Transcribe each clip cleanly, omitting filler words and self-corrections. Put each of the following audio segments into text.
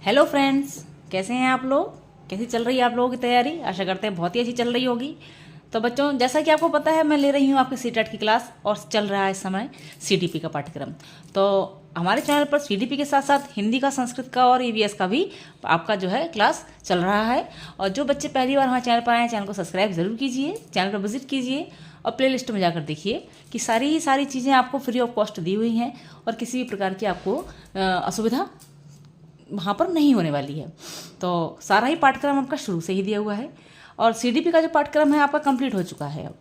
Hello friends, कैसे हैं आप लोग। कैसी चल रही है आप लोगों की तैयारी। आशा करते हैं बहुत ही अच्छी चल रही होगी। तो बच्चों, जैसा कि आपको पता है, मैं ले रही हूँ आपकी सीटेट की क्लास और चल रहा है इस समय सीडीपी का पाठ्यक्रम। तो हमारे चैनल पर सीडीपी के साथ साथ हिंदी का, संस्कृत का और ईवीएस का भी आपका जो है क्लास चल रहा है। और जो बच्चे पहली बार हमारे चैनल पर आए हैं, चैनल को सब्सक्राइब जरूर कीजिए, चैनल पर विजिट कीजिए और प्ले लिस्ट में जाकर देखिए कि सारी चीज़ें आपको फ्री ऑफ कॉस्ट दी हुई हैं और किसी भी प्रकार की आपको असुविधा वहाँ पर नहीं होने वाली है। तो सारा ही पाठ्यक्रम आपका शुरू से ही दिया हुआ है और सीडीपी का जो पाठ्यक्रम है आपका कंप्लीट हो चुका है। अब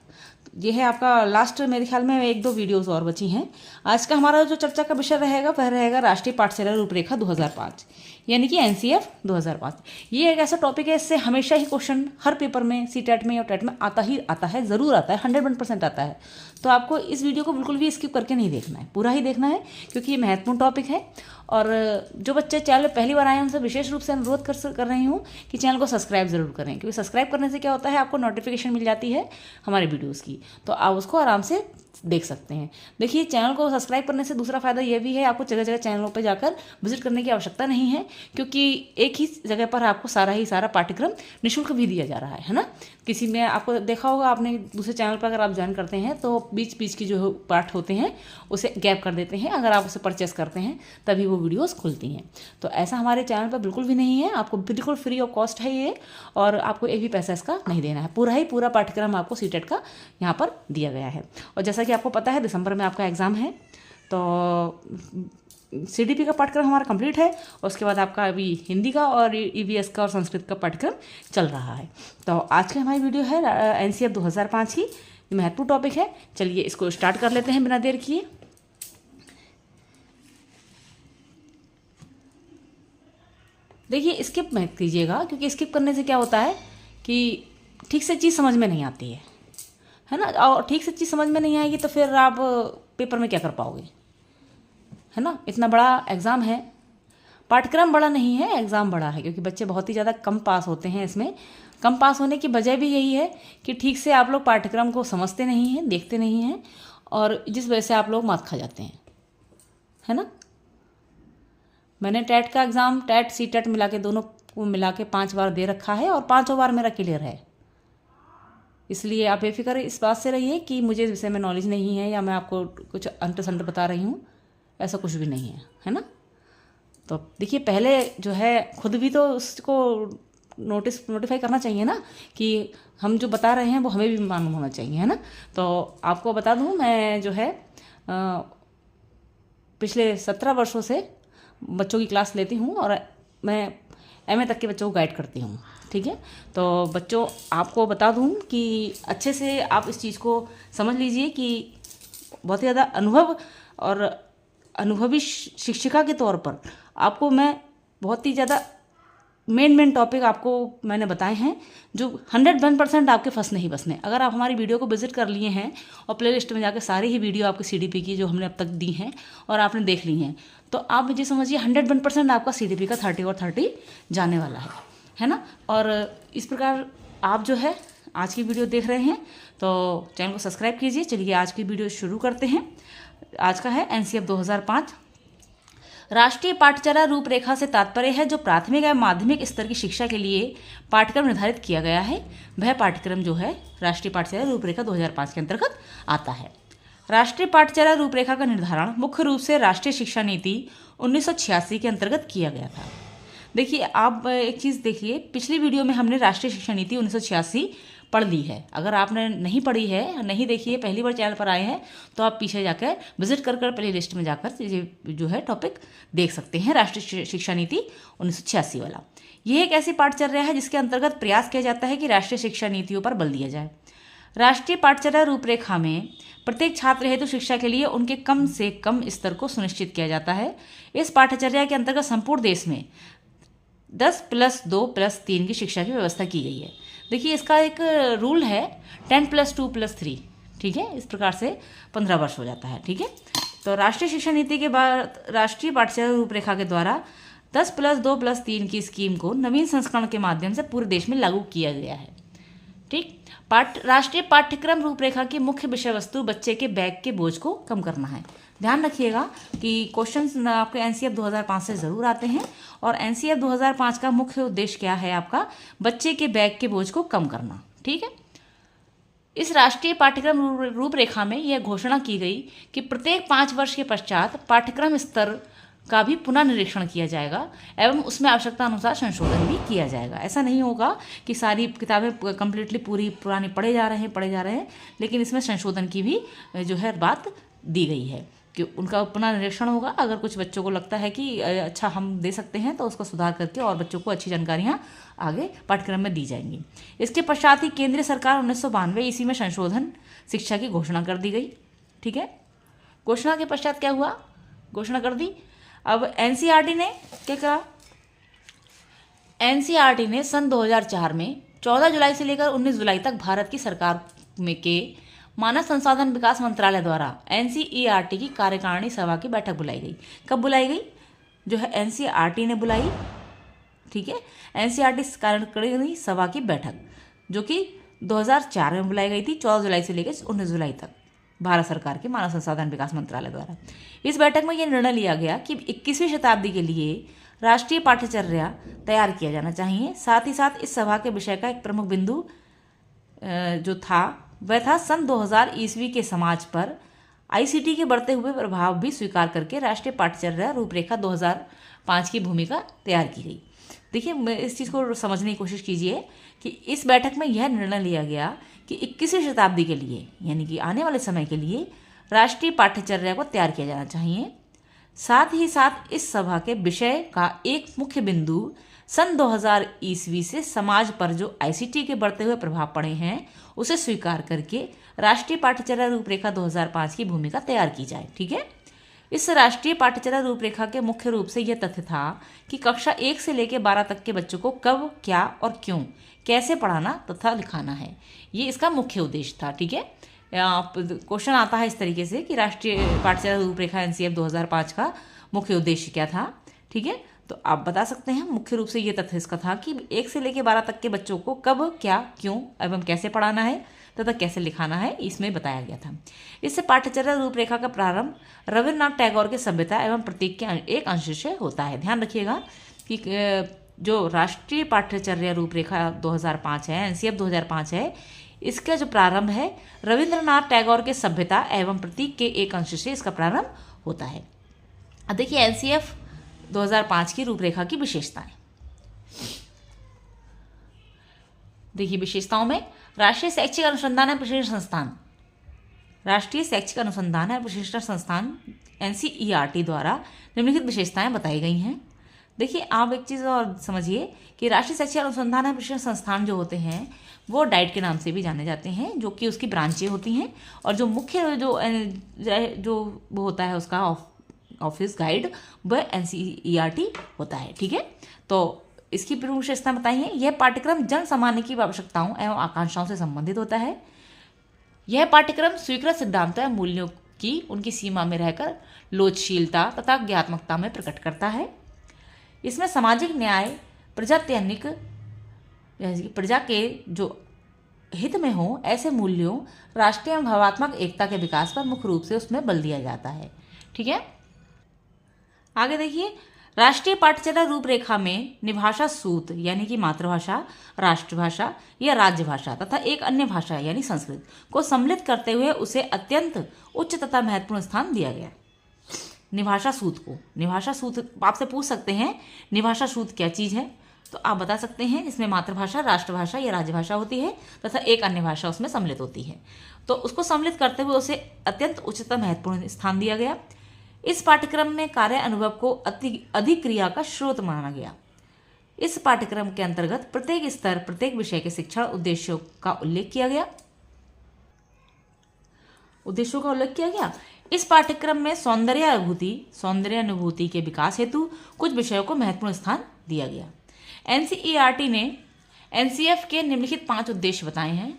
ये है आपका लास्ट, मेरे ख्याल में 1-2 वीडियोस और बची हैं। आज का हमारा जो चर्चा का विषय रहेगा वह रहेगा राष्ट्रीय पाठ्यचर्या रूपरेखा 2005, यानी कि एनसीएफ 2005। ये एक ऐसा टॉपिक है, इससे हमेशा ही क्वेश्चन हर पेपर में, सीटेट में या टेट में आता है, ज़रूर आता है, 101% आता है। तो आपको इस वीडियो को बिल्कुल भी स्किप करके नहीं देखना है, पूरा ही देखना है, क्योंकि ये महत्वपूर्ण टॉपिक है। और जो बच्चे चैनल पहली बार आए हैं उनसे विशेष रूप से अनुरोध कर रही हूँ कि चैनल को सब्सक्राइब जरूर करें, क्योंकि सब्सक्राइब करने से क्या होता है, आपको नोटिफिकेशन मिल जाती है हमारे वीडियोज़ की, तो आप उसको आराम से देख सकते हैं। देखिए, चैनल को सब्सक्राइब करने से दूसरा फायदा यह भी है, आपको जगह जगह चैनलों पर जाकर विजिट करने की आवश्यकता नहीं है, क्योंकि एक ही जगह पर आपको सारा पाठ्यक्रम निःशुल्क भी दिया जा रहा है ना। किसी में आपको देखा होगा, आपने दूसरे चैनल पर अगर आप ज्वाइन करते हैं तो बीच की जो पाठ होते हैं उसे गैप कर देते हैं, अगर आप उसे परचेस करते हैं तभी वो वीडियोस खुलती हैं। तो ऐसा हमारे चैनल पर बिल्कुल भी नहीं है, आपको बिल्कुल फ्री ऑफ कॉस्ट है ये, और आपको एक भी पैसा इसका नहीं देना है। पूरा पाठ्यक्रम आपको सीटेट का यहाँ पर दिया गया है। और जैसा कि आपको पता है, दिसंबर में आपका एग्ज़ाम है, तो सीडीपी का पाठ्यक्रम हमारा कंप्लीट है और उसके बाद आपका अभी हिंदी का और ईवीएस का और संस्कृत का पाठ्यक्रम चल रहा है। तो आज की हमारी वीडियो है एनसीएफ 2005 की, महत्वपूर्ण टॉपिक है। चलिए इसको स्टार्ट कर लेते हैं बिना देर किए। देखिए, स्किप मत कीजिएगा, क्योंकि स्किप करने से क्या होता है कि ठीक से चीज़ समझ में नहीं आती है ना। और ठीक से चीज़ समझ में नहीं आएगी तो फिर आप पेपर में क्या कर पाओगे, है ना। इतना बड़ा एग्ज़ाम है, पाठ्यक्रम बड़ा नहीं है, एग्ज़ाम बड़ा है, क्योंकि बच्चे बहुत ही ज़्यादा कम पास होते हैं इसमें। कम पास होने की वजह भी यही है कि ठीक से आप लोग पाठ्यक्रम को समझते नहीं हैं, देखते नहीं हैं, और जिस वजह से आप लोग मात खा जाते हैं, है ना। मैंने टेट का एग्ज़ाम, टेट सीटेट मिला के, दोनों को मिला के 5 बार दे रखा है और 5 बार मेरा क्लियर है। इसलिए आप बेफिक्र इस बात से रहिए कि मुझे इस विषय में नॉलेज नहीं है या मैं आपको कुछ अंट संट बता रही हूँ, ऐसा कुछ भी नहीं है ना। तो देखिए, पहले जो है खुद भी तो उसको नोटिफाई करना चाहिए ना, कि हम जो बता रहे हैं वो हमें भी मालूम होना चाहिए, है ना। तो आपको बता दूँ, मैं जो है पिछले 17 वर्षों से बच्चों की क्लास लेती हूँ और मैं एमए तक के बच्चों को गाइड करती हूँ, ठीक है। तो बच्चों, आपको बता दूँ कि अच्छे से आप इस चीज़ को समझ लीजिए कि बहुत ही ज़्यादा अनुभव और अनुभवी शिक्षिका के तौर पर आपको मैं बहुत ही ज़्यादा मेन टॉपिक आपको मैंने बताए हैं, जो 101% आपके फंस नहीं बसने। अगर आप हमारी वीडियो को विजिट कर लिए हैं और प्ले लिस्ट में जाकर सारी ही वीडियो आपकी सीडीपी की जो हमने अब तक दी हैं और आपने देख ली हैं, तो आप मुझे समझिए 101% आपका सीडीपी का 30 और 30 जाने वाला है ना। और इस प्रकार आप जो है आज की वीडियो देख रहे हैं तो चैनल को सब्सक्राइब कीजिए। चलिए आज की वीडियो शुरू करते हैं। आज का है एनसीएफ 2005। राष्ट्रीय पाठ्यचर्या रूपरेखा से तात्पर्य है जो प्राथमिक एवं माध्यमिक स्तर की शिक्षा के लिए पाठ्यक्रम निर्धारित किया गया है, वह पाठ्यक्रम जो है राष्ट्रीय पाठ्यचर्या रूपरेखा 2005 के अंतर्गत आता है। राष्ट्रीय पाठ्यचर्या रूपरेखा का निर्धारण मुख्य रूप से राष्ट्रीय शिक्षा नीति 1986 के अंतर्गत किया गया था। देखिए, आप एक चीज़ देखिए, पिछली वीडियो में हमने राष्ट्रीय शिक्षा नीति 1986 पढ़ ली है। अगर आपने नहीं पढ़ी है, नहीं देखी है, पहली बार चैनल पर आए हैं, तो आप पीछे जाकर विजिट कर प्ले लिस्ट में जाकर जो है टॉपिक देख सकते हैं, राष्ट्रीय शिक्षा नीति 1986 वाला। यह एक ऐसी पाठ्यचर्या है जिसके अंतर्गत प्रयास किया जाता है कि राष्ट्रीय शिक्षा नीतियों पर बल दिया जाए। राष्ट्रीय पाठ्यचर्या रूपरेखा में प्रत्येक छात्र हेतु शिक्षा के लिए उनके कम से कम स्तर को सुनिश्चित किया जाता है। इस पाठ्यचर्या के अंतर्गत संपूर्ण देश में 10+2+3 की शिक्षा की व्यवस्था की गई है। देखिए, इसका एक रूल है 10+2+3, ठीक है। इस प्रकार से 15 वर्ष हो जाता है, ठीक है। तो राष्ट्रीय शिक्षा नीति के बाद राष्ट्रीय पाठ्यचर्या रूपरेखा के द्वारा 10+2+3 की स्कीम को नवीन संस्करण के माध्यम से पूरे देश में लागू किया गया है, ठीक। राष्ट्रीय पाठ्यक्रम रूपरेखा की मुख्य विषय वस्तु बच्चे के बैग के बोझ को कम करना है। ध्यान रखिएगा कि क्वेश्चंस आपके एनसीएफ 2005 से ज़रूर आते हैं, और एनसीएफ 2005 का मुख्य उद्देश्य क्या है आपका? बच्चे के बैग के बोझ को कम करना। ठीक है। इस राष्ट्रीय पाठ्यक्रम रूपरेखा में यह घोषणा की गई कि प्रत्येक 5 वर्ष के पश्चात पाठ्यक्रम स्तर का भी पुनः निरीक्षण किया जाएगा एवं उसमें आवश्यकता अनुसार संशोधन भी किया जाएगा। ऐसा नहीं होगा कि सारी किताबें कंप्लीटली पूरी पुरानी पढ़े जा रहे हैं, लेकिन इसमें संशोधन की भी जो है बात दी गई है कि उनका पुनः निरीक्षण होगा। अगर कुछ बच्चों को लगता है कि अच्छा हम दे सकते हैं तो उसको सुधार करके और बच्चों को अच्छी जानकारियाँ आगे पाठ्यक्रम में दी जाएंगी। इसके पश्चात ही केंद्रीय सरकार 1992 ईस्वी में संशोधन शिक्षा की घोषणा कर दी गई। ठीक है। घोषणा के पश्चात क्या हुआ? घोषणा कर दी। अब एनसीईआरटी ने क्या कहा? एनसीईआरटी ने सन 2004 में 14 जुलाई से लेकर 19 जुलाई तक भारत की सरकार में के मानव संसाधन विकास मंत्रालय द्वारा एनसीईआरटी की कार्यकारिणी सभा की बैठक बुलाई गई। कब बुलाई गई? जो है एनसीईआरटी ने बुलाई। ठीक है। एनसीईआरटी कार्यकारिणी सभा की बैठक जो कि 2004 में बुलाई गई थी, 14 जुलाई से लेकर 19 जुलाई तक, भारत सरकार के मानव संसाधन विकास मंत्रालय द्वारा। इस बैठक में यह निर्णय लिया गया कि 21वीं शताब्दी के लिए राष्ट्रीय पाठ्यचर्या तैयार किया जाना चाहिए। साथ ही साथ इस सभा के विषय का एक प्रमुख बिंदु जो था वह था सन 2000 ईस्वी के समाज पर आईसीटी के बढ़ते हुए प्रभाव भी स्वीकार करके राष्ट्रीय पाठ्यचर्या रूपरेखा 2005 की भूमिका तैयार की गई। देखिए, इस चीज़ को समझने की कोशिश कीजिए कि इस बैठक में यह निर्णय लिया गया कि 21वीं शताब्दी के लिए, यानी कि आने वाले समय के लिए, राष्ट्रीय पाठ्यचर्या को तैयार किया जाना चाहिए। साथ ही साथ इस सभा के विषय का एक मुख्य बिंदु सन 2000 ईस्वी से समाज पर जो आईसीटी के बढ़ते हुए प्रभाव पड़े हैं उसे स्वीकार करके राष्ट्रीय पाठ्यचर्या रूपरेखा 2005 की भूमिका तैयार की जाए। ठीक है। इस राष्ट्रीय पाठ्यचर्या रूपरेखा के मुख्य रूप से यह तथ्य था कि कक्षा 1 से लेकर 12 तक के बच्चों को कब, क्या और क्यों, कैसे पढ़ाना तथा लिखाना है, ये इसका मुख्य उद्देश्य था। ठीक है। क्वेश्चन आता है इस तरीके से कि राष्ट्रीय पाठ्यचर्या रूपरेखा एनसीएफ 2005 का मुख्य उद्देश्य क्या था। ठीक है। तो आप बता सकते हैं मुख्य रूप से ये तथ्य इसका था कि 1 से लेकर 12 तक के बच्चों को कब, क्या, क्यों एवं कैसे पढ़ाना है तथा कैसे लिखाना है, इसमें बताया गया था। इससे पाठ्यचर्या रूपरेखा का प्रारंभ रविन्द्रनाथ टैगोर के सभ्यता एवं प्रतीक के एक अंश से होता है। ध्यान रखिएगा कि जो राष्ट्रीय पाठ्यचर्या रूपरेखा 2005 है, एनसीएफ 2005 है, इसका जो प्रारंभ है रविन्द्रनाथ टैगोर के सभ्यता एवं प्रतीक के एक अंश से इसका प्रारंभ होता है। अब देखिए एनसीएफ 2005 की रूपरेखा की विशेषताएं। देखिए विशेषताओं में राष्ट्रीय शैक्षिक अनुसंधान एवं प्रशिक्षण संस्थान, राष्ट्रीय शैक्षिक अनुसंधान एवं प्रशिक्षण संस्थान एनसीईआरटी द्वारा निम्नलिखित विशेषताएं बताई गई हैं। देखिए आप एक चीज़ और समझिए कि राष्ट्रीय शैक्षिक अनुसंधान एवं प्रशिक्षण संस्थान जो होते हैं वो डाइट के नाम से भी जाने जाते हैं, जो कि उसकी ब्रांचें होती हैं, और जो मुख्य जो वो होता है उसका ऑफिस गाइड वह एनसीईआरटी होता है। ठीक है। तो इसकी प्रमुख विशेषता बताइए। यह पाठ्यक्रम जन सामान्य की आवश्यकताओं एवं आकांक्षाओं से संबंधित होता है। यह पाठ्यक्रम स्वीकृत सिद्धांतों एवं मूल्यों की उनकी सीमा में रहकर लोचशीलता तथा ज्ञात्मकता में प्रकट करता है। इसमें सामाजिक न्याय, प्रजा के जो हित में हो ऐसे मूल्यों, राष्ट्रीय एवं भावात्मक एकता के विकास पर मुख्य रूप से उसमें बल दिया जाता है। ठीक है। आगे देखिए, राष्ट्रीय पाठ्यचर्या रूपरेखा में निभाषा सूत्र यानी कि मातृभाषा, राष्ट्रभाषा या राज्यभाषा तथा एक अन्य भाषा यानी संस्कृत को सम्मिलित करते हुए उसे अत्यंत उच्च तथा महत्वपूर्ण स्थान दिया गया। निभाषा सूत्र आपसे पूछ सकते हैं निभाषा सूत्र क्या चीज़ है, तो आप बता सकते हैं इसमें मातृभाषा, राष्ट्रभाषा या राज्यभाषा होती है तथा एक अन्य भाषा उसमें सम्मिलित होती है। तो उसको सम्मिलित करते हुए उसे अत्यंत उच्च तथा महत्वपूर्ण स्थान दिया गया। इस पाठ्यक्रम में कार्य अनुभव को अधिक्रिया का स्रोत माना गया। इस पाठ्यक्रम के अंतर्गत प्रत्येक स्तर, प्रत्येक विषय के शिक्षण उद्देश्यों का उल्लेख किया गया। इस पाठ्यक्रम में सौंदर्य अनुभूति के विकास हेतु कुछ विषयों को महत्वपूर्ण स्थान दिया गया। एनसीईआरटी ने एनसीएफ के निम्नलिखित 5 उद्देश्य बताए हैं।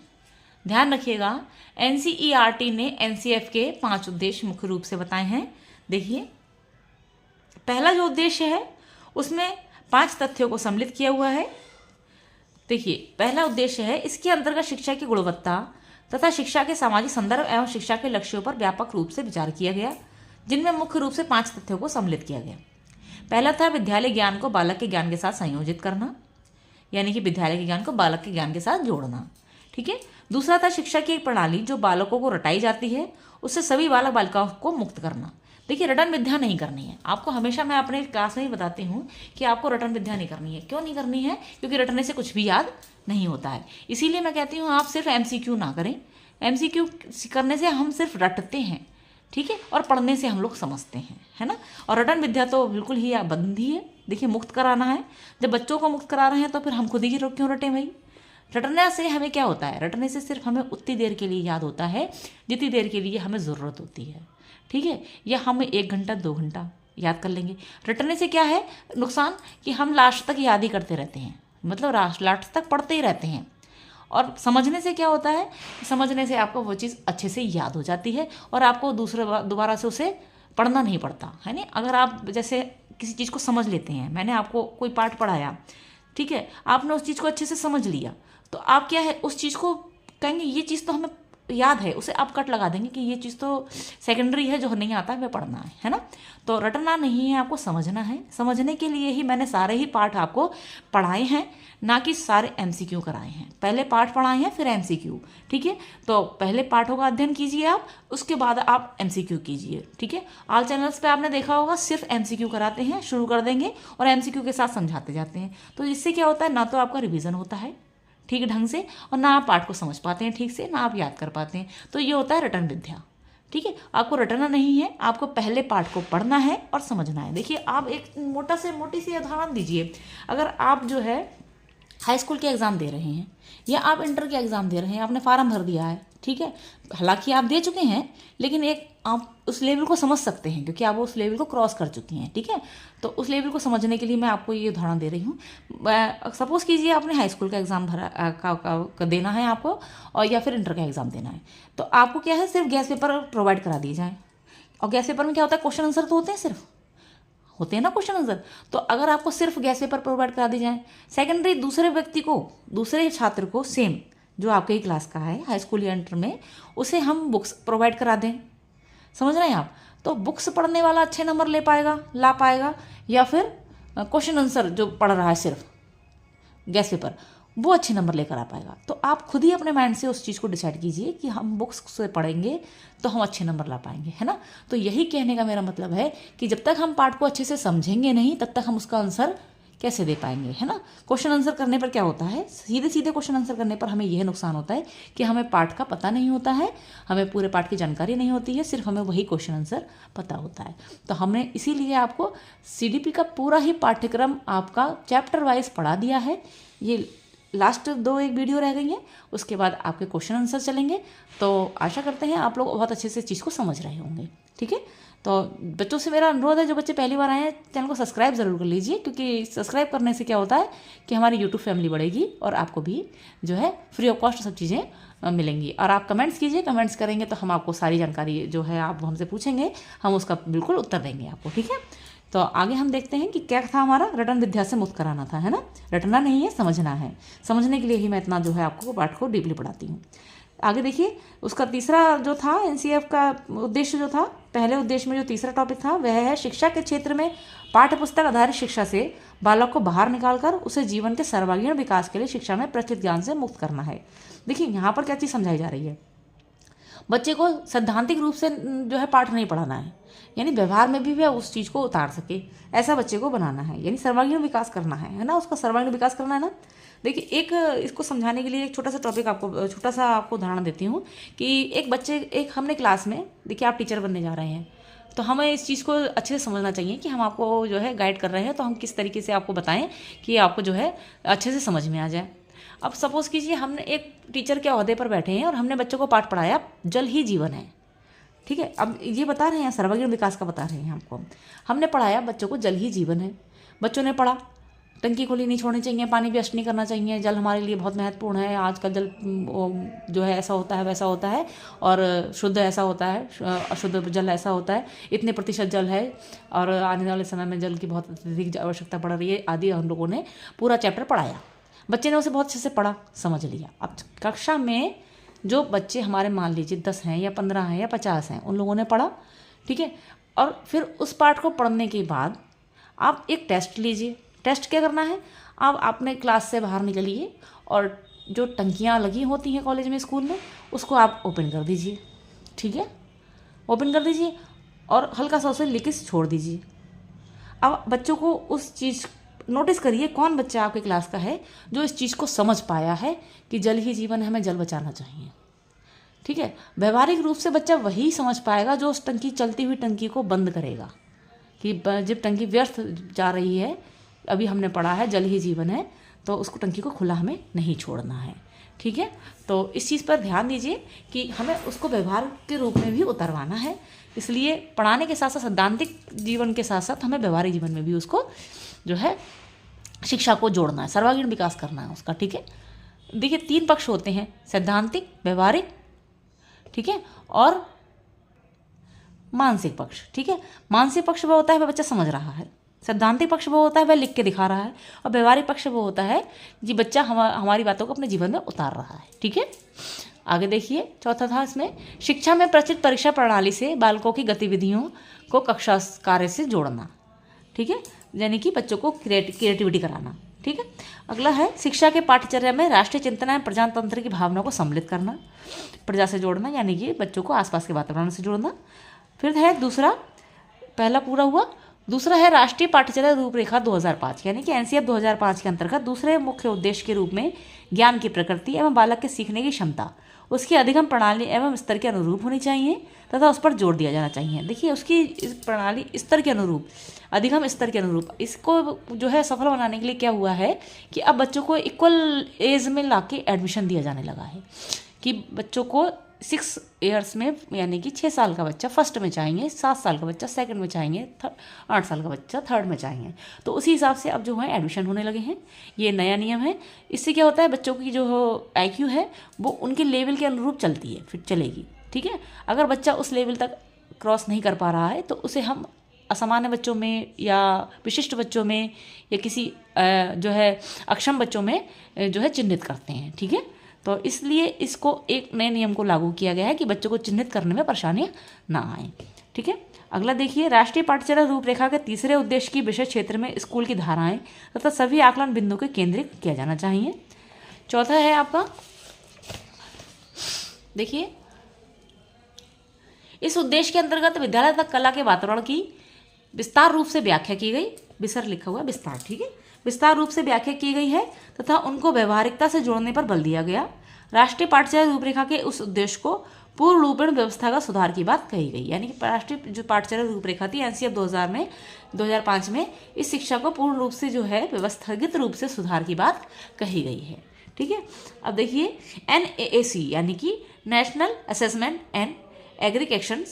ध्यान रखिएगा, एनसीईआरटी ने एनसीएफ के 5 उद्देश्य मुख्य रूप से बताए हैं। देखिए, पहला जो उद्देश्य है उसमें 5 तथ्यों को सम्मिलित किया हुआ है। देखिए, पहला उद्देश्य है इसके अंतर्गत शिक्षा की गुणवत्ता तथा शिक्षा के सामाजिक संदर्भ एवं शिक्षा के लक्ष्यों पर व्यापक रूप से विचार किया गया, जिनमें मुख्य रूप से 5 तथ्यों को सम्मिलित किया गया। पहला था विद्यालय ज्ञान को बालक के ज्ञान के साथ संयोजित करना, यानी कि विद्यालय के ज्ञान को बालक के ज्ञान के साथ जोड़ना। ठीक है। दूसरा था शिक्षा की एक प्रणाली जो बालकों को रटाई जाती है, उससे सभी बालक बालिकाओं को मुक्त करना। देखिए, रटन विद्या नहीं करनी है आपको। हमेशा मैं अपने क्लास में ही बताती हूँ कि आपको रटन विद्या नहीं करनी है। क्यों नहीं करनी है? क्योंकि रटने से कुछ भी याद नहीं होता है। इसीलिए मैं कहती हूँ आप सिर्फ MCQ ना करें। MCQ करने से हम सिर्फ रटते हैं, ठीक है, और पढ़ने से हम लोग समझते हैं, है ना। और रटन विद्या तो बिल्कुल ही बंद ही है। देखिए, मुक्त कराना है। जब बच्चों को मुक्त करा रहे हैं तो फिर हम खुद ही क्यों रटें भाई? रटने से हमें क्या होता है? रटने से सिर्फ हमें उतनी देर के लिए याद होता है जितनी देर के लिए हमें ज़रूरत होती है, ठीक है। या हम 1 घंटा 2 घंटा याद कर लेंगे। रटने से क्या है नुकसान कि हम लास्ट तक याद ही करते रहते हैं, मतलब लास्ट तक पढ़ते ही रहते हैं। और समझने से क्या होता है? समझने से आपको वो चीज़ अच्छे से याद हो जाती है और आपको दोबारा से उसे पढ़ना नहीं पड़ता, है ना। अगर आप जैसे किसी चीज़ को समझ लेते हैं, मैंने आपको कोई पाठ पढ़ाया, ठीक है, आपने उस चीज़ को अच्छे से समझ लिया, तो आप क्या है उस चीज़ को कहेंगे ये चीज़ तो हमें याद है, उसे आप कट लगा देंगे कि ये चीज़ तो सेकेंडरी है, जो नहीं आता है वह पढ़ना है ना। तो रटना नहीं है, आपको समझना है। समझने के लिए ही मैंने सारे ही पाठ आपको पढ़ाए हैं, ना कि सारे MCQ कराए हैं। पहले पाठ पढ़ाए हैं फिर MCQ, ठीक है। तो पहले पाठों का अध्ययन कीजिए आप, उसके बाद आप MCQ कीजिए, ठीक है। ऑल चैनल्स पे आपने देखा होगा सिर्फ MCQ कराते हैं, शुरू कर देंगे और MCQ के साथ समझाते जाते हैं। तो इससे क्या होता है, ना तो आपका रिवीजन होता है ठीक ढंग से, और ना आप पाठ को समझ पाते हैं ठीक से, ना आप याद कर पाते हैं। तो ये होता है रटन विद्या, ठीक है। आपको रटना नहीं है, आपको पहले पाठ को पढ़ना है और समझना है। देखिए, आप एक मोटी सी उदाहरण दीजिए। अगर आप जो है हाई स्कूल के एग्ज़ाम दे रहे हैं या आप इंटर के एग्ज़ाम दे रहे हैं, आपने फार्म भर दिया है, ठीक है, हालांकि आप दे चुके हैं, लेकिन एक आप उस लेवल को समझ सकते हैं क्योंकि आप उस लेवल को क्रॉस कर चुकी हैं, ठीक है। तो उस लेवल को समझने के लिए मैं आपको ये उदाहरण दे रही हूँ। सपोज़ कीजिए आपने हाई स्कूल का एग्ज़ाम भरा देना है आपको, और या फिर इंटर का एग्ज़ाम देना है, तो आपको क्या है सिर्फ गैस पेपर प्रोवाइड करा दिए जाए। और गैस पेपर में क्या होता है, क्वेश्चन आंसर तो होते हैं, सिर्फ होते हैं ना क्वेश्चन आंसर। तो अगर आपको सिर्फ गैस पेपर प्रोवाइड करा दी जाए, सेकेंडरी दूसरे व्यक्ति को, दूसरे छात्र को सेम जो आपके ही क्लास का है हाई स्कूल या इंटर में, उसे हम बुक्स प्रोवाइड करा दें, समझ रहे हैं आप। तो बुक्स पढ़ने वाला अच्छे नंबर ला पाएगा, या फिर क्वेश्चन आंसर जो पढ़ रहा है सिर्फ गैस पेपर, वो अच्छे नंबर लेकर आ पाएगा। तो आप खुद ही अपने माइंड से उस चीज़ को डिसाइड कीजिए कि हम बुक्स से पढ़ेंगे तो हम अच्छे नंबर ला पाएंगे, है ना। तो यही कहने का मेरा मतलब है कि जब तक हम पाठ को अच्छे से समझेंगे नहीं, तब तक हम उसका आंसर कैसे दे पाएंगे, है ना। क्वेश्चन आंसर करने पर क्या होता है, सीधे सीधे क्वेश्चन आंसर करने पर हमें यह नुकसान होता है कि हमें पाठ का पता नहीं होता है, हमें पूरे पाठ की जानकारी नहीं होती है, सिर्फ हमें वही क्वेश्चन आंसर पता होता है। तो हमने इसीलिए आपको CDP का पूरा ही पाठ्यक्रम आपका चैप्टर वाइज पढ़ा दिया है। ये लास्ट 1 वीडियो रह गई हैं, उसके बाद आपके क्वेश्चन आंसर चलेंगे। तो आशा करते हैं आप लोग बहुत अच्छे से चीज़ को समझ रहे होंगे, ठीक है। तो बच्चों से मेरा अनुरोध है, जो बच्चे पहली बार आए हैं चैनल को सब्सक्राइब ज़रूर कर लीजिए, क्योंकि सब्सक्राइब करने से क्या होता है कि हमारी यूट्यूब फैमिली बढ़ेगी और आपको भी जो है फ्री ऑफ कॉस्ट सब चीज़ें मिलेंगी। और आप कमेंट्स कीजिए, कमेंट्स करेंगे तो हम आपको सारी जानकारी जो है आप हमसे पूछेंगे, हम उसका बिल्कुल उत्तर देंगे आपको, ठीक है। तो आगे हम देखते हैं कि क्या था हमारा, रटन विद्या से मुक्त कराना था, है ना। रटना नहीं है, समझना है। समझने के लिए ही मैं इतना जो है आपको पाठ को डीपली पढ़ाती हूँ। आगे देखिए, उसका तीसरा जो था NCF का उद्देश्य जो था, पहले उद्देश्य में जो तीसरा टॉपिक था वह है शिक्षा के क्षेत्र में पाठ्य पुस्तक आधारित शिक्षा से बालक को बाहर निकालकर उसे जीवन के सर्वांगीण विकास के लिए शिक्षा में प्रचलित ज्ञान से मुक्त करना है। देखिए, यहाँ पर क्या चीज़ समझाई जा रही है, बच्चे को सैद्धांतिक रूप से जो है पाठ नहीं पढ़ाना है, यानी व्यवहार में भी वह उस चीज़ को उतार सके, ऐसा बच्चे को बनाना है, यानी सर्वांगीण विकास करना है ना, उसका सर्वांगीण विकास करना है ना। देखिए, एक इसको समझाने के लिए एक छोटा सा आपको उदाहरण देती हूँ कि एक हमने क्लास में, देखिए आप टीचर बनने जा रहे हैं, तो हमें इस चीज़ को अच्छे से समझना चाहिए कि हम आपको जो है गाइड कर रहे हैं, तो हम किस तरीके से आपको बताएं कि आपको जो है अच्छे से समझ में आ जाए। अब सपोज़ कीजिए हमने एक टीचर के ओहदे पर बैठे हैं और हमने बच्चों को पाठ पढ़ाया, जल ही जीवन है, ठीक है। अब ये बता रहे हैं, सर्वांगीण विकास का बता रहे हैं आपको। हमने पढ़ाया बच्चों को जल ही जीवन है, बच्चों ने पढ़ा टंकी खुली नहीं छोड़नी चाहिए, पानी वेस्ट नहीं करना चाहिए, जल हमारे लिए बहुत महत्वपूर्ण है, आजकल जल जो है ऐसा होता है वैसा होता है, और शुद्ध ऐसा होता है, अशुद्ध जल ऐसा होता है, इतने प्रतिशत जल है, और आने वाले समय में जल की बहुत अत्यधिक आवश्यकता पड़ रही है आदि। हम लोगों ने पूरा चैप्टर पढ़ाया, बच्चे ने उसे बहुत अच्छे से पढ़ा, समझ लिया। अब कक्षा में जो बच्चे हमारे मान लीजिए 10 हैं या 15 हैं या 50 हैं, उन लोगों ने पढ़ा, ठीक है। और फिर उस पाठ को पढ़ने के बाद आप एक टेस्ट लीजिए। टेस्ट क्या करना है, आप अपने क्लास से बाहर निकलिए और जो टंकियाँ लगी होती हैं कॉलेज में, स्कूल में, उसको आप ओपन कर दीजिए, ठीक है। ओपन कर दीजिए और हल्का सा उसे लिख के छोड़ दीजिए। अब बच्चों को उस चीज़ नोटिस करिए, कौन बच्चा आपके क्लास का है जो इस चीज़ को समझ पाया है कि जल ही जीवन है, हमें जल बचाना चाहिए, ठीक है। व्यवहारिक रूप से बच्चा वही समझ पाएगा जो उस टंकी, चलती हुई टंकी को बंद करेगा कि जब टंकी व्यर्थ जा रही है, अभी हमने पढ़ा है जल ही जीवन है, तो उसको टंकी को खुला हमें नहीं छोड़ना है, ठीक है। तो इस चीज़ पर ध्यान दीजिए कि हमें उसको व्यवहार के रूप में भी उतरवाना है। इसलिए पढ़ाने के साथ साथ सैद्धांतिक जीवन के साथ साथ हमें व्यवहारिक जीवन में भी उसको जो है शिक्षा को जोड़ना है, सर्वांगीण विकास करना है उसका, ठीक है। देखिए 3 पक्ष होते हैं, सैद्धांतिक, व्यवहारिक, ठीक है, और मानसिक पक्ष, ठीक है। मानसिक पक्ष वो होता है वह बच्चा समझ रहा है, सैद्धांतिक पक्ष वो होता है वह लिख के दिखा रहा है, और व्यवहारिक पक्ष वो होता है कि बच्चा हमारी बातों को अपने जीवन में उतार रहा है, ठीक है। आगे देखिए, चौथा था इसमें, शिक्षा में प्रचलित परीक्षा प्रणाली से बालकों की गतिविधियों को कक्षा कार्य से जोड़ना, ठीक है, यानी कि बच्चों को क्रिएटिविटी कराना, ठीक है। अगला है, शिक्षा के पाठ्यचर्या में राष्ट्रीय चिंतना एवं प्रजातंत्र की भावना को सम्मिलित करना, प्रजा से जोड़ना, यानी कि बच्चों को आसपास के वातावरण से जोड़ना। फिर है दूसरा, पहला पूरा हुआ। दूसरा है राष्ट्रीय पाठ्यचर्या रूपरेखा 2005, यानी कि एनसीएफ 2005 के अंतर्गत दूसरे मुख्य उद्देश्य के रूप में ज्ञान की प्रकृति एवं बालक के सीखने की क्षमता उसकी अधिगम प्रणाली एवं स्तर के अनुरूप होनी चाहिए तथा उस पर जोर दिया जाना चाहिए। देखिए उसकी इस प्रणाली स्तर के अनुरूप, अधिगम स्तर के अनुरूप, इसको जो है सफल बनाने के लिए क्या हुआ है कि अब बच्चों को इक्वल एज में लाके एडमिशन दिया जाने लगा है कि बच्चों को 6 ईयर्स में, यानी कि 6 साल का बच्चा फर्स्ट में चाहेंगे, 7 साल का बच्चा सेकंड में चाहेंगे, 8 साल का बच्चा थर्ड में चाहेंगे। तो उसी हिसाब से अब जो है एडमिशन होने लगे हैं, ये नया नियम है। इससे क्या होता है, बच्चों की जो IQ है वो उनके लेवल के अनुरूप चलती है, फिर चलेगी, ठीक है। अगर बच्चा उस लेवल तक क्रॉस नहीं कर पा रहा है तो उसे हम असामान्य बच्चों में या विशिष्ट बच्चों में या किसी जो है अक्षम बच्चों में जो है चिन्हित करते हैं, ठीक है। तो इसलिए इसको एक नए नियम को लागू किया गया है कि बच्चों को चिन्हित करने में परेशानियां ना आए, ठीक है। अगला देखिए, राष्ट्रीय पाठ्यचर्या रूपरेखा के तीसरे उद्देश्य की विषय क्षेत्र में स्कूल की धाराएं तथा सभी आकलन बिंदु को केंद्रित किया जाना चाहिए। चौथा है आपका, देखिए इस उद्देश्य के अंतर्गत विद्यालय तक कला के वातावरण की विस्तार रूप से व्याख्या की गई, विसर लिखा हुआ विस्तार, ठीक है, विस्तार रूप से व्याख्या की गई है तथा उनको व्यवहारिकता से जोड़ने पर बल दिया गया। राष्ट्रीय पाठ्यचर्या रूपरेखा के उस उद्देश्य को पूर्ण रूपेण व्यवस्था का सुधार की बात कही गई, यानी कि राष्ट्रीय जो पाठ्यचर्या रूपरेखा थी एनसीएफ 2005 में इस शिक्षा को पूर्ण रूप से जो है व्यवस्थित रूप से सुधार की बात कही गई है, ठीक है। अब देखिए NAAC यानी कि national assessment and aggregation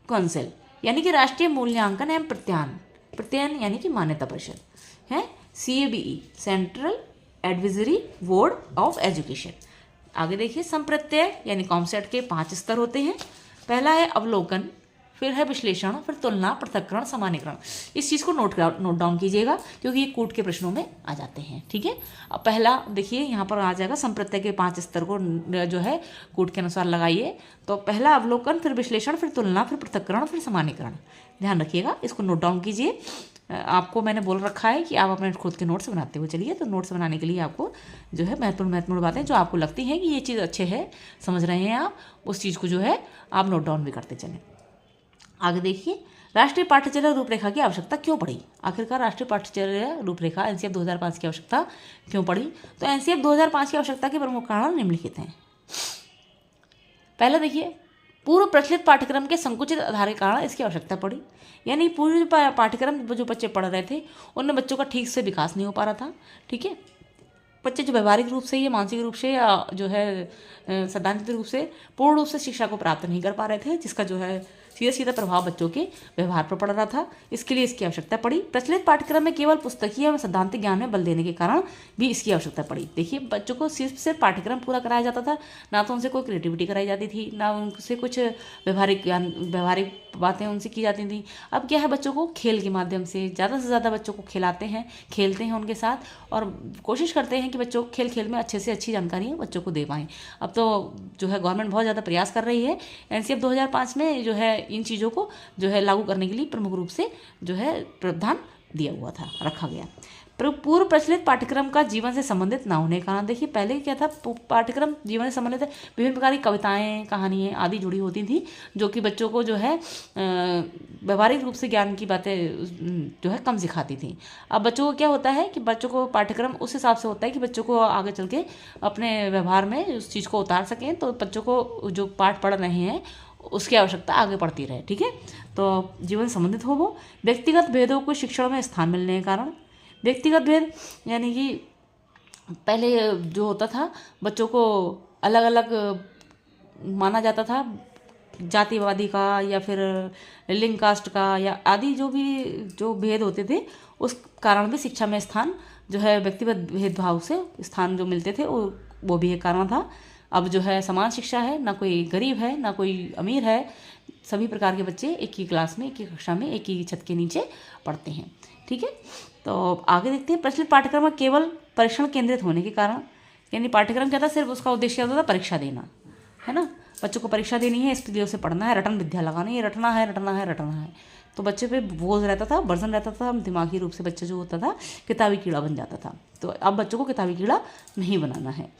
council, यानी कि राष्ट्रीय मूल्यांकन एवं प्रत्ययन यानी कि मान्यता परिषद है, CABE central advisory board of education. आगे देखिए, संप्रत्यय यानी कॉन्सेप्ट के 5 स्तर होते हैं। पहला है अवलोकन, फिर है विश्लेषण, फिर तुलना, पृथक्करण, सामान्यीकरण। इस चीज़ को नोट डाउन कीजिएगा क्योंकि ये कूट के प्रश्नों में आ जाते हैं, ठीक है। अब पहला देखिए यहाँ पर आ जाएगा, संप्रत्यय के 5 स्तर को जो है कूट के अनुसार लगाइए। तो पहला अवलोकन, फिर विश्लेषण, फिर तुलना, फिर पृथक्करण, फिर सामान्यीकरण। ध्यान रखिएगा, इसको नोट डाउन कीजिए। आपको मैंने बोल रखा है कि आप अपने खुद के नोट्स बनाते हुए चलिए। तो नोट्स बनाने के लिए आपको जो है महत्वपूर्ण बातें जो आपको लगती हैं कि ये चीज़ अच्छे है, समझ रहे हैं आप, उस चीज़ को जो है आप नोट डाउन भी करते चलें। आगे देखिए, राष्ट्रीय पाठ्यचर्या रूपरेखा की आवश्यकता क्यों पड़ी। आखिरकार राष्ट्रीय पाठ्यचर्या रूपरेखा एनसीएफ 2005 की आवश्यकता क्यों पड़ी। तो एनसीएफ 2005 की आवश्यकता के प्रमुख कारण निम्नलिखित हैं। पहला देखिए, पूर्व प्रचलित पाठ्यक्रम के संकुचित आधार के कारण इसकी आवश्यकता पड़ी, यानी पूर्व पाठ्यक्रम जो बच्चे पढ़ रहे थे उनमें बच्चों का ठीक से विकास नहीं हो पा रहा था, ठीक है। बच्चे जो व्यवहारिक रूप से या मानसिक रूप से या जो है सैद्धांतिक रूप से पूर्ण रूप से शिक्षा को प्राप्त नहीं कर पा रहे थे, जिसका जो है सीधा सीधा प्रभाव बच्चों के व्यवहार पर पड़ रहा था। इसके लिए इसकी आवश्यकता पड़ी। प्रचलित पाठ्यक्रम में केवल पुस्तकीय एवं सैद्धांतिक ज्ञान में बल देने के कारण भी इसकी आवश्यकता पड़ी। देखिए, बच्चों को सिर्फ पाठ्यक्रम पूरा कराया जाता था, ना तो उनसे कोई क्रिएटिविटी कराई जाती थी, ना उनसे कुछ व्यवहारिक बातें उनसे की जाती थी। अब क्या है, बच्चों को खेल के माध्यम से ज़्यादा से ज़्यादा बच्चों को खिलाते हैं, खेलते हैं उनके साथ, और कोशिश करते हैं कि बच्चों खेल खेल में अच्छे से अच्छी जानकारियाँ बच्चों को दे पाएँ। अब तो जो है गवर्नमेंट बहुत ज़्यादा प्रयास कर रही है। एनसीएफ 2005 में जो है इन चीज़ों को जो है लागू करने के लिए प्रमुख रूप से जो है प्रावधान दिया हुआ था, रखा गया। पूर्व प्रचलित पाठ्यक्रम का जीवन से संबंधित ना होने का कारण, देखिए पहले क्या था, पाठ्यक्रम जीवन से संबंधित विभिन्न प्रकार की कविताएं, कहानियाँ आदि जुड़ी होती थी, जो कि बच्चों को जो है व्यवहारिक रूप से ज्ञान की बातें जो है कम सिखाती थी। अब बच्चों को क्या होता है कि बच्चों को पाठ्यक्रम उस हिसाब से होता है कि बच्चों को आगे चल के अपने व्यवहार में उस चीज़ को उतार सकें, तो बच्चों को जो पाठ पढ़ रहे हैं उसकी आवश्यकता आगे बढ़ती रहे। ठीक है, तो जीवन संबंधित हो वो। व्यक्तिगत भेदों को शिक्षण में स्थान मिलने के कारण, व्यक्तिगत भेद यानी कि पहले जो होता था बच्चों को अलग अलग माना जाता था, जातिवादी का या फिर लिंग कास्ट का या आदि जो भेद होते थे, उस कारण भी शिक्षा में स्थान जो है व्यक्तिगत भेदभाव से स्थान जो मिलते थे वो भी एक कारण था। अब जो है समान शिक्षा है, ना कोई गरीब है ना कोई अमीर है, सभी प्रकार के बच्चे एक ही क्लास में, एक ही कक्षा में, एक ही छत के नीचे पढ़ते हैं। ठीक है, तो आगे देखते हैं। प्रचलित पाठ्यक्रम में केवल परीक्षण केंद्रित होने के कारण, यानी पाठ्यक्रम क्या था, सिर्फ उसका उद्देश्य क्या होता था, परीक्षा देना, है ना, बच्चों को परीक्षा देनी है, इसलिए उसे पढ़ना है, रटन विद्या लगानी है, रटना है रटना है रटना है। तो बच्चे पे बोझ रहता था, बर्डन रहता था, दिमागी रूप से बच्चा जो होता था किताबी कीड़ा बन जाता था। तो अब बच्चों को किताबी कीड़ा नहीं बनाना है।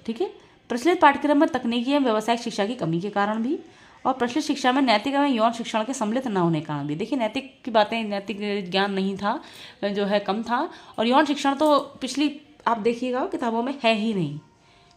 ठीक है, प्रचलित पाठ्यक्रम में तकनीकी एवं व्यावसायिक शिक्षा की कमी के कारण भी, और प्रचलित शिक्षा में नैतिक एवं यौन शिक्षण के सम्मिलित न होने के कारण भी। देखिए नैतिक की बातें, नैतिक ज्ञान नहीं था, जो है कम था, और यौन शिक्षण तो पिछली आप देखिएगा किताबों में है ही नहीं।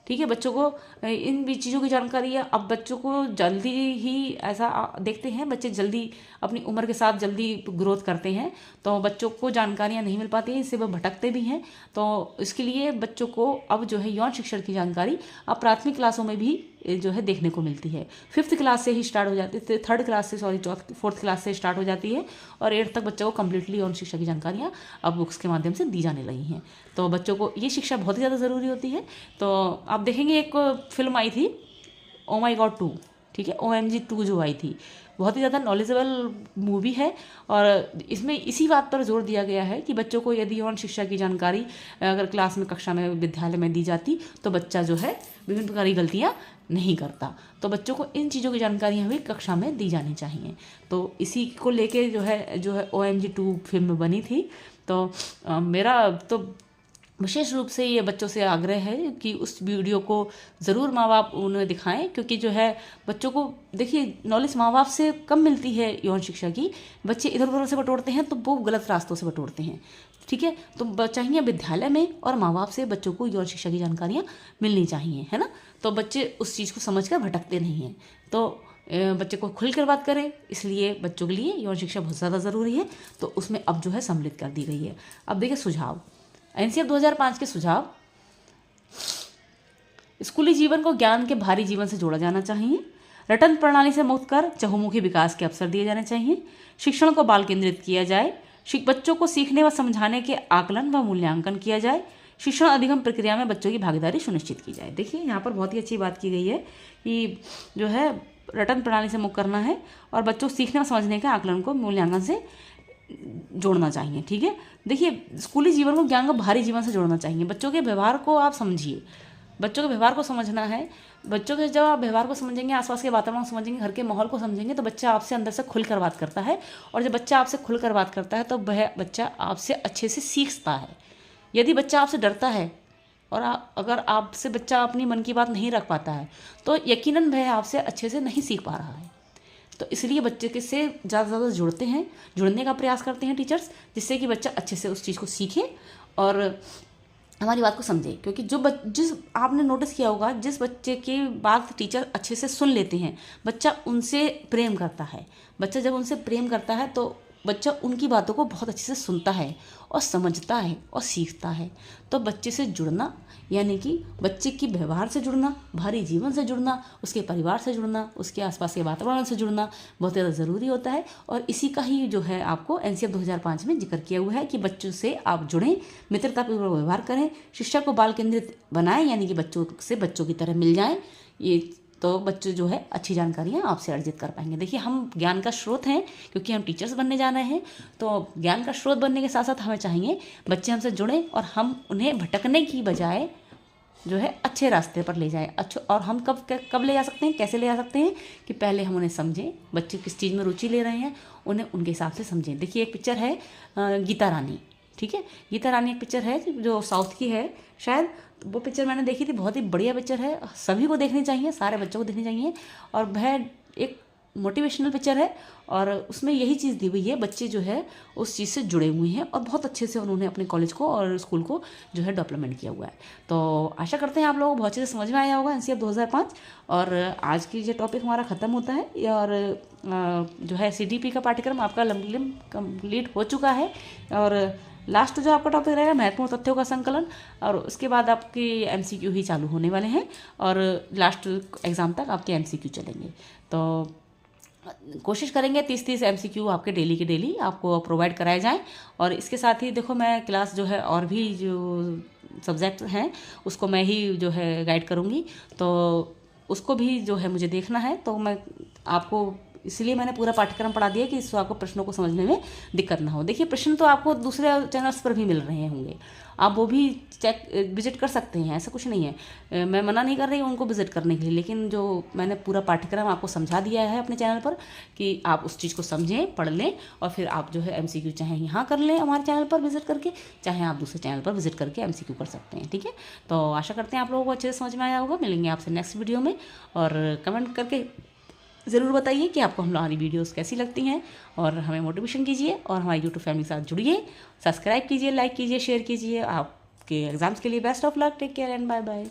ठीक है, बच्चों को इन भी चीज़ों की जानकारी है। अब बच्चों को जल्दी ही ऐसा देखते हैं, बच्चे जल्दी अपनी उम्र के साथ जल्दी ग्रोथ करते हैं, तो बच्चों को जानकारियां नहीं मिल पाती हैं, इससे वह भटकते भी हैं। तो इसके लिए बच्चों को अब जो है यौन शिक्षण की जानकारी अब प्राथमिक क्लासों में भी जो है देखने को मिलती है। 5th क्लास से ही स्टार्ट हो जाती है, 3rd क्लास से, 4th क्लास से स्टार्ट हो जाती है, और 8th तक बच्चों को कम्प्लीटली यौन शिक्षा की जानकारियाँ अब बुक्स के माध्यम से दी जाने लगी हैं। तो बच्चों को ये शिक्षा बहुत ही ज़्यादा ज़रूरी होती है। तो आप देखेंगे एक फिल्म आई थी ओ माई गॉड 2, ठीक है, OMG 2 जो आई थी, बहुत ही ज़्यादा नॉलेजेबल मूवी है, और इसमें इसी बात पर जोर दिया गया है कि बच्चों को यदि यौन शिक्षा की जानकारी अगर क्लास में, कक्षा में, विद्यालय में दी जाती तो बच्चा जो है विभिन्न प्रकार की गलतियाँ नहीं करता। तो बच्चों को इन चीज़ों की जानकारियाँ भी कक्षा में दी जानी चाहिए। तो इसी को लेके जो है OMG 2 फिल्म बनी थी। तो मेरा तो विशेष रूप से ये बच्चों से आग्रह है कि उस वीडियो को ज़रूर माँ बाप उन्हें दिखाएं, क्योंकि जो है बच्चों को देखिए नॉलेज माँ बाप से कम मिलती है यौन शिक्षा की, बच्चे इधर उधर से बटोरते हैं तो वो गलत रास्तों से बटोरते हैं। ठीक है, तो चाहिए विद्यालय में और माँ बाप से बच्चों को यौन शिक्षा की जानकारियाँ मिलनी चाहिए, है ना, तो बच्चे उस चीज़ को समझ कर भटकते नहीं हैं। तो बच्चे को खुलकर बात करें, इसलिए बच्चों के लिए यौन शिक्षा बहुत ज़्यादा ज़रूरी है। तो उसमें अब जो है सम्मिलित कर दी गई है। अब देखिए सुझाव, एनसीएफ 2005 के सुझाव, स्कूली जीवन को ज्ञान के भारी जीवन से जोड़ा जाना चाहिए, रटन प्रणाली से मुक्त कर चहुमुखी विकास के अवसर दिए जाने चाहिए, शिक्षण को बाल केंद्रित किया जाए, बच्चों को सीखने व समझाने के आकलन व मूल्यांकन किया जाए, शिक्षण अधिगम प्रक्रिया में बच्चों की भागीदारी सुनिश्चित की जाए। देखिए यहाँ पर बहुत ही अच्छी बात की गई है कि जो है रटन प्रणाली से मुक्त करना है और बच्चों को सीखने व समझने के आकलन को मूल्यांकन से जोड़ना चाहिए। ठीक है, देखिए स्कूली जीवन को ज्ञान को भारी जीवन से जोड़ना चाहिए। बच्चों के व्यवहार को आप समझिए, बच्चों के व्यवहार को समझना है। बच्चों के जब आप व्यवहार को समझेंगे, आसपास के वातावरण को समझेंगे, घर के माहौल को समझेंगे, तो बच्चा आपसे अंदर से खुलकर बात करता है, और जब बच्चा आपसे खुलकर बात करता है तो वह बच्चा आपसे अच्छे से सीखता है। यदि बच्चा आपसे डरता है और अगर आपसे बच्चा अपनी मन की बात नहीं रख पाता है तो यकीनन वह आपसे अच्छे से नहीं सीख पा रहा है। तो इसलिए बच्चे के से ज़्यादा से ज़्यादा जुड़ने का प्रयास करते हैं टीचर्स, जिससे कि बच्चा अच्छे से उस चीज़ को सीखे और हमारी बात को समझे। क्योंकि जिस आपने नोटिस किया होगा, जिस बच्चे की बात टीचर अच्छे से सुन लेते हैं, बच्चा उनसे प्रेम करता है। बच्चा जब उनसे प्रेम करता है तो बच्चा उनकी बातों को बहुत अच्छे से सुनता है और समझता है और सीखता है। तो बच्चे से जुड़ना यानी कि बच्चे की व्यवहार से जुड़ना, भारी जीवन से जुड़ना, उसके परिवार से जुड़ना, उसके आसपास के वातावरण से जुड़ना बहुत ज़्यादा ज़रूरी होता है। और इसी का ही जो है आपको एनसीएफ 2005 में जिक्र किया हुआ है कि बच्चों से आप जुड़ें, मित्रतापूर्वक व्यवहार करें, शिक्षा को बाल केंद्रित बनाएं, यानी कि बच्चों से बच्चों की तरह मिल जाएं। ये तो बच्चे जो है अच्छी जानकारियाँ आपसे अर्जित कर पाएंगे। देखिए, हम ज्ञान का स्रोत हैं, क्योंकि हम टीचर्स बनने जा रहे हैं, तो ज्ञान का स्रोत बनने के साथ साथ हमें चाहिए बच्चे हमसे जुड़ें और हम उन्हें भटकने की बजाय जो है अच्छे रास्ते पर ले जाएं। अच्छा, और हम कब ले जा सकते हैं, कैसे ले जा सकते हैं कि पहले हम उन्हें समझें, बच्चे किस चीज़ में रुचि ले रहे हैं, उन्हें उनके हिसाब से समझें। देखिए, एक पिक्चर है गीता रानी, ठीक है, गीता रानी एक पिक्चर है जो साउथ की है शायद, वो पिक्चर मैंने देखी थी, बहुत ही बढ़िया पिक्चर है, सभी को देखनी चाहिए, सारे बच्चों को देखनी चाहिए। और वह एक मोटिवेशनल पिक्चर है और उसमें यही चीज़ दी हुई है, बच्चे जो है उस चीज़ से जुड़े हुए हैं और बहुत अच्छे से उन्होंने अपने कॉलेज को और स्कूल को जो है डेवलपमेंट किया हुआ है। तो आशा करते हैं आप लोगों को बहुत अच्छे से समझ में आया होगा एनसीएफ 2005। और आज की ये टॉपिक हमारा ख़त्म होता है और जो है सीडीपी का पाठ्यक्रम आपका कंप्लीट हो चुका है। और लास्ट जो आपका टॉपिक रहेगा महत्वपूर्ण तथ्यों का संकलन, और उसके बाद आपकी एमसीक्यू ही चालू होने वाले हैं और लास्ट एग्ज़ाम तक आपके एमसीक्यू चलेंगे। तो कोशिश करेंगे 30-30 एमसीक्यू आपके डेली के डेली आपको प्रोवाइड कराए जाएं। और इसके साथ ही देखो, मैं क्लास जो है और भी जो सब्जेक्ट हैं उसको मैं ही जो है गाइड करूँगी, तो उसको भी जो है मुझे देखना है। तो मैं आपको इसलिए मैंने पूरा पाठ्यक्रम पढ़ा दिया कि इससे आपको प्रश्नों को समझने में दिक्कत ना हो। देखिए, प्रश्न तो आपको दूसरे चैनल्स पर भी मिल रहे होंगे, आप वो भी विजिट कर सकते हैं, ऐसा कुछ नहीं है, मैं मना नहीं कर रही हूँ उनको विजिट करने के लिए। लेकिन जो मैंने पूरा पाठ्यक्रम आपको समझा दिया है अपने चैनल पर कि आप उस चीज़ को समझें, पढ़ लें और फिर आप जो है एमसीक्यू चाहे यहाँ कर लें हमारे चैनल पर विजिट करके, चाहे आप दूसरे चैनल पर विजिट करके एमसीक्यू कर सकते हैं, ठीक है। तो आशा करते हैं आप लोगों को अच्छे से समझ में आया होगा। मिलेंगे आपसे नेक्स्ट वीडियो में, और कमेंट करके ज़रूर बताइए कि आपको हमारी वीडियोस कैसी लगती हैं, और हमें मोटिवेशन कीजिए और हमारी यूट्यूब फैमिली के साथ जुड़िए, सब्सक्राइब कीजिए, लाइक कीजिए, शेयर कीजिए। आपके एग्जाम्स के लिए best of luck, take care and bye bye.